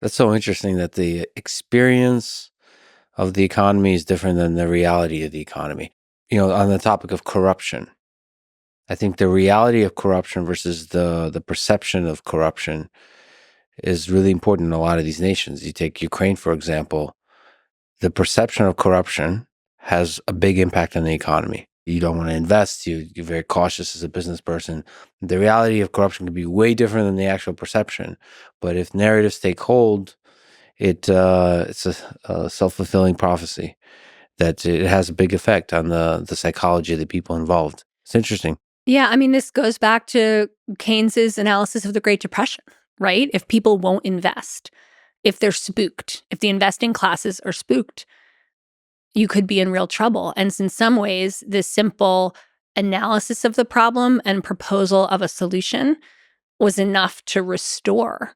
That's so interesting that the experience of the economy is different than the reality of the economy. On the topic of corruption, I think the reality of corruption versus the perception of corruption is really important in a lot of these nations. You take Ukraine, for example, the perception of corruption has a big impact on the economy. You don't want to invest, you're very cautious as a business person. The reality of corruption can be way different than the actual perception. But if narratives take hold, it's a self-fulfilling prophecy that it has a big effect on the psychology of the people involved. It's interesting. Yeah, I mean, this goes back to Keynes's analysis of the Great Depression, right? If people won't invest, if they're spooked, if the investing classes are spooked, you could be in real trouble. And in some ways, this simple analysis of the problem and proposal of a solution was enough to restore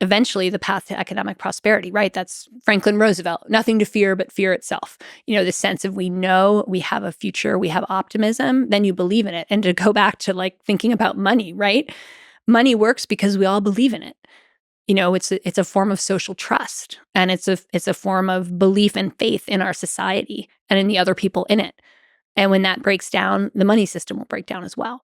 eventually the path to economic prosperity, right? That's Franklin Roosevelt. Nothing to fear but fear itself. The sense of we know we have a future, we have optimism, then you believe in it. And to go back to like thinking about money, right? Money works because we all believe in it. It's a form of social trust, and it's a form of belief and faith in our society and in the other people in it. And when that breaks down, the money system will break down as well.